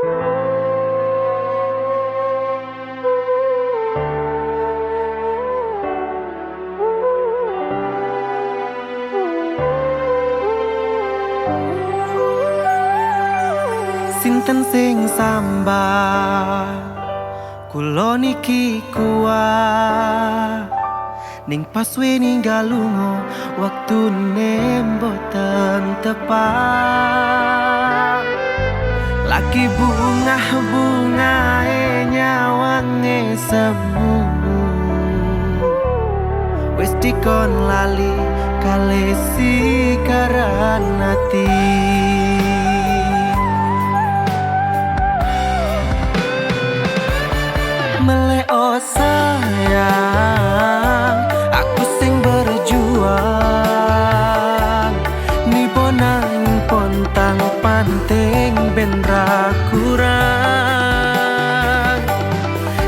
Sinten sing sambah kula niki kuat ning pas we ninggal lunga waktune mboten tepat. Lagi bunga-bungae nyawange semu wis dikon lali kalesi karanati. Meleo sayang, aku sing berjuang nipo nang pontang panting ben ra kurang.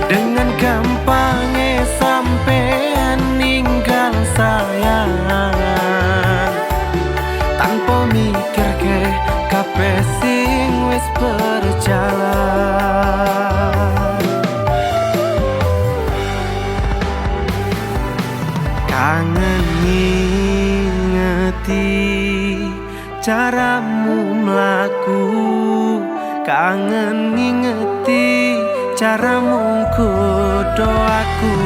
Dengan gampangnya sampean ninggal sayang tanpa mikir ke kabeh sing wis berjalan. Kangen ngingeti caramu mlaku, kangen ngingeti caramu kudu aku.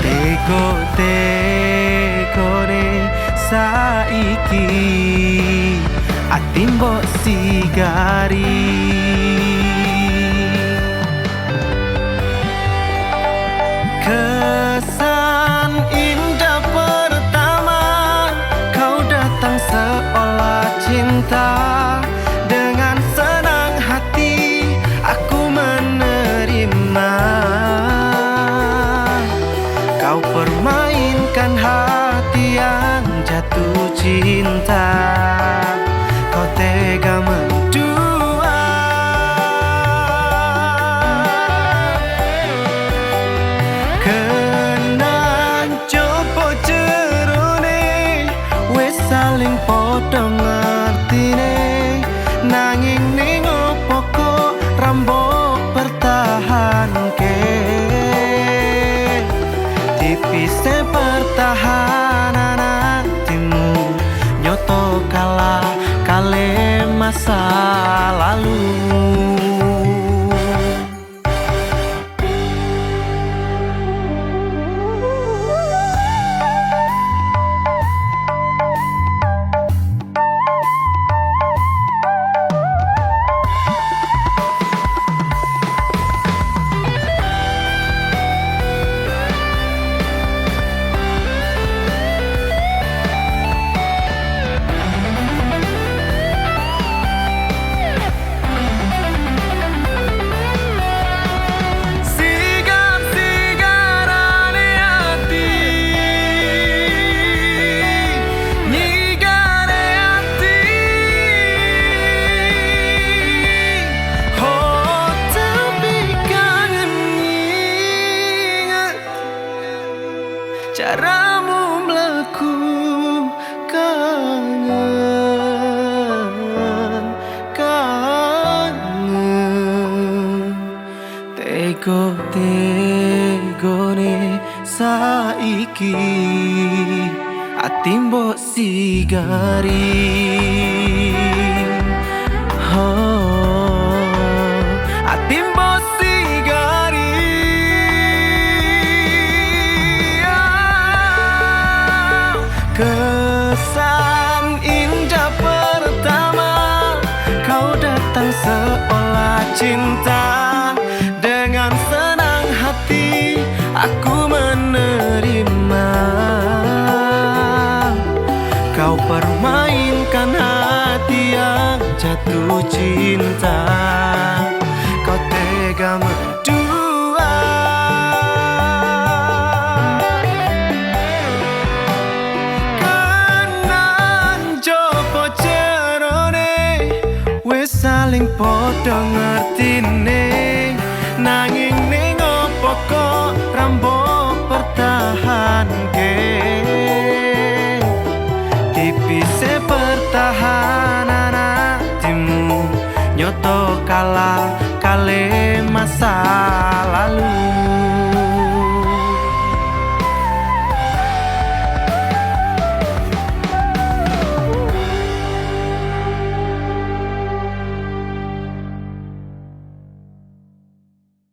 Teko-tekone saiki ati mbok sigari. Kesan indah pertama kau datang seolah cinta. Dengan senang hati aku menerima. Kau permainkan hati yang jatuh cinta. Kau tega mendua. Saling podo ngertine nanging ning opo kok rambok pertahanke. Tipise pertahanan hatimu nyoto kalah kale masa lalu. Caramu mlaku kangen, kangen. Teko-tekone saiki ati mbok sigari. Ati mbok sigari. Kesan indah pertama kau datang seolah cinta. Dengan senang hati aku menerima. Kau permainkan hati yang jatuh cinta. Kau tega mendua. Saling podo ngertine nanging ning opo kok rambok pertahanke. Tipise pertahanan hatimu rasa